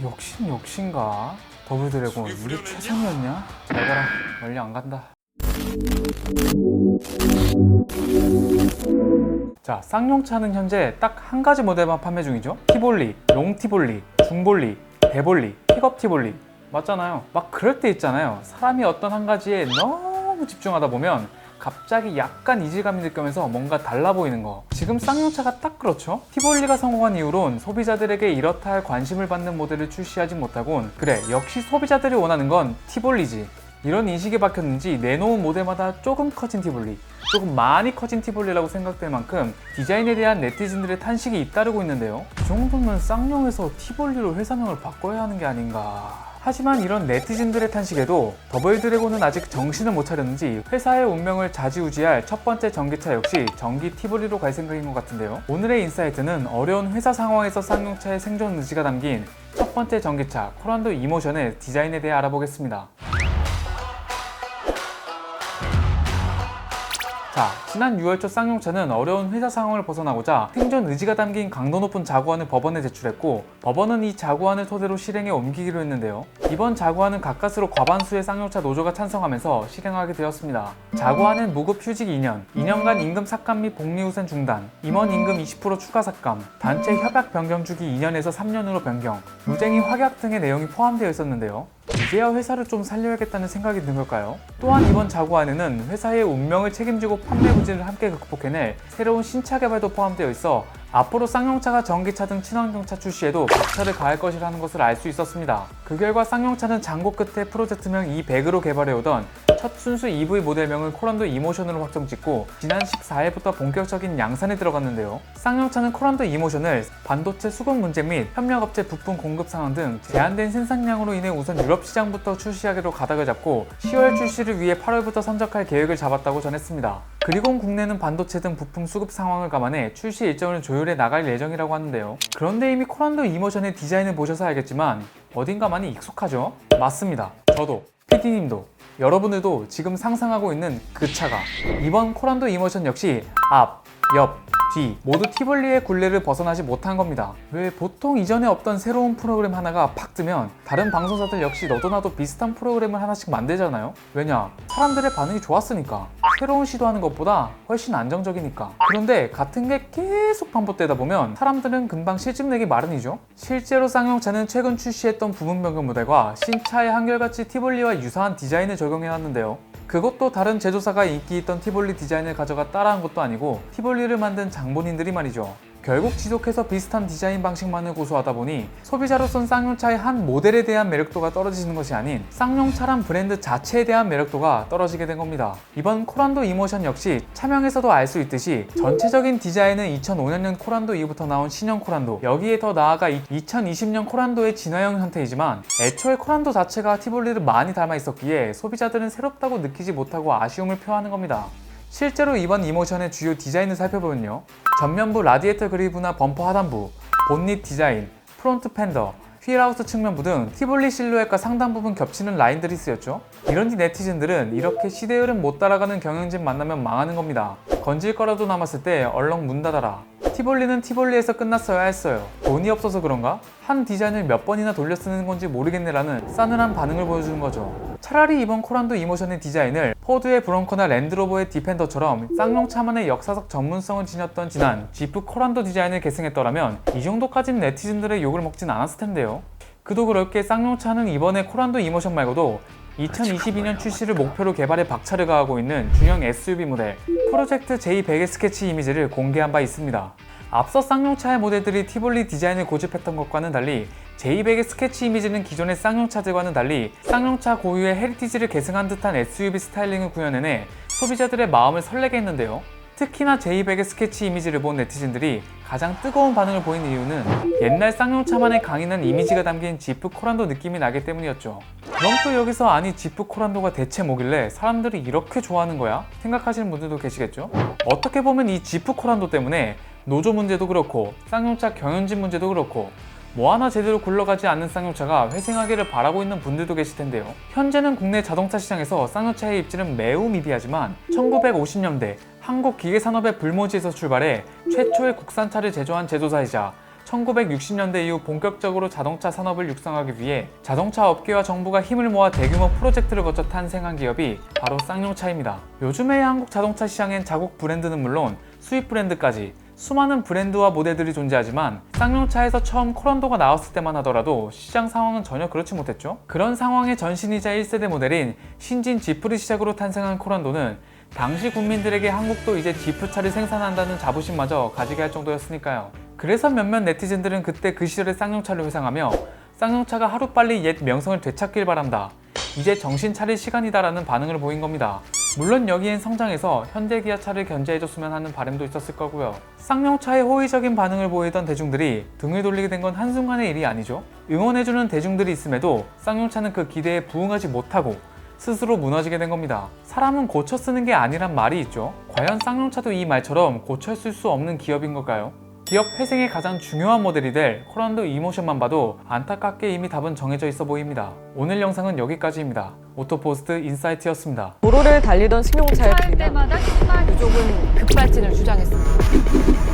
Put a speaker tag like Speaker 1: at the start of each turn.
Speaker 1: 역신가? 더블 드래곤 이게 최선이었냐? 잘 가라. 멀리 안 간다. 자, 쌍용차는 현재 딱 한 가지 모델만 판매 중이죠. 티볼리, 롱티볼리, 중볼리, 대볼리, 픽업 티볼리. 맞잖아요. 막 그럴 때 있잖아요. 사람이 어떤 한 가지에 너무 집중하다 보면 갑자기 약간 이질감이 느껴면서 뭔가 달라 보이는 거. 지금 쌍용차가 딱 그렇죠. 티볼리가 성공한 이후론 소비자들에게 이렇다 할 관심을 받는 모델을 출시하지 못하곤 그래, 역시 소비자들이 원하는 건 티볼리지. 이런 인식이 박혔는지 내놓은 모델마다 조금 커진 티볼리, 조금 많이 커진 티볼리라고 생각될 만큼 디자인에 대한 네티즌들의 탄식이 잇따르고 있는데요. 이 정도면 쌍용에서 티볼리로 회사명을 바꿔야 하는 게 아닌가. 하지만 이런 네티즌들의 탄식에도 더블 드래곤은 아직 정신을 못 차렸는지 회사의 운명을 좌지우지할 첫 번째 전기차 역시 전기 티볼리로 갈 생각인 것 같은데요. 오늘의 인사이트는 어려운 회사 상황에서 쌍용차의 생존 의지가 담긴 첫 번째 전기차 코란도 이모션의 디자인에 대해 알아보겠습니다. 자, 지난 6월 초 쌍용차는 어려운 회사 상황을 벗어나고자 생존 의지가 담긴 강도 높은 자구안을 법원에 제출했고, 법원은 이 자구안을 토대로 실행에 옮기기로 했는데요. 이번 자구안은 가까스로 과반수의 쌍용차 노조가 찬성하면서 실행하게 되었습니다. 자구안은 무급 휴직 2년, 2년간 임금 삭감 및 복리후생 중단, 임원 임금 20% 추가 삭감, 단체 협약 변경 주기 2년에서 3년으로 변경, 무쟁의 확약 등의 내용이 포함되어 있었는데요. 이제야 회사를 좀 살려야겠다는 생각이 든 걸까요? 또한 이번 자구안에는 회사의 운명을 책임지고 판매 부진을 함께 극복해낼 새로운 신차 개발도 포함되어 있어 앞으로 쌍용차가 전기차 등 친환경차 출시에도 박차를 가할 것이라는 것을 알 수 있었습니다. 그 결과 쌍용차는 장고 끝에 프로젝트명 E100으로 개발해오던 첫 순수 EV 모델명을 코란도 이모션으로 확정짓고 지난 14일부터 본격적인 양산에 들어갔는데요. 쌍용차는 코란도 이모션을 반도체 수급 문제 및 협력업체 부품 공급 상황 등 제한된 생산량으로 인해 우선 유럽 시장부터 출시하기로 가닥을 잡고 10월 출시를 위해 8월부터 선적할 계획을 잡았다고 전했습니다. 그리고 국내는 반도체 등 부품 수급 상황을 감안해 출시 일정을 조율해 나갈 예정이라고 하는데요. 그런데 이미 코란도 이모션의 디자인을 보셔서 알겠지만 어딘가 많이 익숙하죠? 맞습니다. 저도, PD님도, 여러분들도 지금 상상하고 있는 그 차가 이번 코란도 이모션 역시 앞, 옆, 뒤 모두 티볼리의 굴레를 벗어나지 못한 겁니다. 왜 보통 이전에 없던 새로운 프로그램 하나가 팍 뜨면 다른 방송사들 역시 너도 나도 비슷한 프로그램을 하나씩 만들잖아요. 왜냐? 사람들의 반응이 좋았으니까. 새로운 시도하는 것보다 훨씬 안정적이니까. 그런데 같은 게 계속 반복되다 보면 사람들은 금방 실증 내기 마련이죠. 실제로 쌍용차는 최근 출시했던 부분 변경 모델과 신차의 한결같이 티볼리와 유사한 디자인을 적용해놨는데요. 그것도 다른 제조사가 인기 있던 티볼리 디자인을 가져가 따라한 것도 아니고 티볼리를 만든 장본인들이 말이죠. 결국 지속해서 비슷한 디자인 방식만을 고수하다 보니 소비자로선 쌍용차의 한 모델에 대한 매력도가 떨어지는 것이 아닌 쌍용차란 브랜드 자체에 대한 매력도가 떨어지게 된 겁니다. 이번 코란도 이모션 역시 차명에서도 알 수 있듯이 전체적인 디자인은 2005년 코란도 이후부터 나온 신형 코란도, 여기에 더 나아가 2020년 코란도의 진화형 형태이지만 애초에 코란도 자체가 티볼리를 많이 닮아 있었기에 소비자들은 새롭다고 느끼지 못하고 아쉬움을 표하는 겁니다. 실제로 이번 이모션의 주요 디자인을 살펴보면요. 전면부 라디에이터 그리브나 범퍼 하단부, 본닛 디자인, 프론트 팬더, 휠하우스 측면부 등 티볼리 실루엣과 상당 부분 겹치는 라인들이 쓰였죠. 이런 뒤 네티즌들은 이렇게 시대 흐름 못 따라가는 경영진 만나면 망하는 겁니다. 건질 거라도 남았을 때 얼렁 문 닫아라. 티볼리는 티볼리에서 끝났어야 했어요. 돈이 없어서 그런가? 한 디자인을 몇 번이나 돌려 쓰는 건지 모르겠네라는 싸늘한 반응을 보여주는 거죠. 차라리 이번 코란도 이모션의 디자인을 포드의 브론코나 랜드로버의 디펜더처럼 쌍용차만의 역사적 전문성을 지녔던 지난 지프 코란도 디자인을 계승했더라면 이 정도까진 네티즌들의 욕을 먹진 않았을 텐데요. 그도 그럴 게 쌍용차는 이번에 코란도 이모션 말고도 2022년 출시를 목표로 개발에 박차를 가하고 있는 중형 SUV 모델 프로젝트 J100의 스케치 이미지를 공개한 바 있습니다. 앞서 쌍용차의 모델들이 티볼리 디자인을 고집했던 것과는 달리 J100의 스케치 이미지는 기존의 쌍용차들과는 달리 쌍용차 고유의 헤리티지를 계승한 듯한 SUV 스타일링을 구현해내 소비자들의 마음을 설레게 했는데요. 특히나 J100의 스케치 이미지를 본 네티즌들이 가장 뜨거운 반응을 보이는 이유는 옛날 쌍용차만의 강인한 이미지가 담긴 지프 코란도 느낌이 나기 때문이었죠. 그럼 또 여기서 아니 지프 코란도가 대체 뭐길래 사람들이 이렇게 좋아하는 거야? 생각하시는 분들도 계시겠죠? 어떻게 보면 이 지프 코란도 때문에 노조 문제도 그렇고 쌍용차 경영진 문제도 그렇고 뭐 하나 제대로 굴러가지 않는 쌍용차가 회생하기를 바라고 있는 분들도 계실 텐데요. 현재는 국내 자동차 시장에서 쌍용차의 입지는 매우 미비하지만 1950년대 한국 기계산업의 불모지에서 출발해 최초의 국산차를 제조한 제조사이자 1960년대 이후 본격적으로 자동차 산업을 육성하기 위해 자동차 업계와 정부가 힘을 모아 대규모 프로젝트를 거쳐 탄생한 기업이 바로 쌍용차입니다. 요즘의 한국 자동차 시장엔 자국 브랜드는 물론 수입 브랜드까지 수많은 브랜드와 모델들이 존재하지만 쌍용차에서 처음 코란도가 나왔을 때만 하더라도 시장 상황은 전혀 그렇지 못했죠. 그런 상황의 전신이자 1세대 모델인 신진 지프를 시작으로 탄생한 코란도는 당시 국민들에게 한국도 이제 지프차를 생산한다는 자부심마저 가지게 할 정도였으니까요. 그래서 몇몇 네티즌들은 그때 그 시절의 쌍용차를 회상하며 쌍용차가 하루빨리 옛 명성을 되찾길 바란다, 이제 정신 차릴 시간이다라는 반응을 보인 겁니다. 물론 여기엔 성장해서 현대 기아차를 견제해줬으면 하는 바람도 있었을 거고요. 쌍용차에 호의적인 반응을 보이던 대중들이 등을 돌리게 된 건 한순간의 일이 아니죠. 응원해주는 대중들이 있음에도 쌍용차는 그 기대에 부응하지 못하고 스스로 무너지게 된 겁니다. 사람은 고쳐 쓰는 게 아니란 말이 있죠. 과연 쌍용차도 이 말처럼 고쳐 쓸 수 없는 기업인 걸까요? 기업 회생의 가장 중요한 모델이 될 코란도 이모션만 봐도 안타깝게 이미 답은 정해져 있어 보입니다. 오늘 영상은 여기까지입니다. 오토포스트 인사이트였습니다.
Speaker 2: 도로를 달리던 승용차에
Speaker 3: 주차할
Speaker 2: 비나
Speaker 3: 때마다 심하게
Speaker 2: 유족은 급발진을 주장했습니다.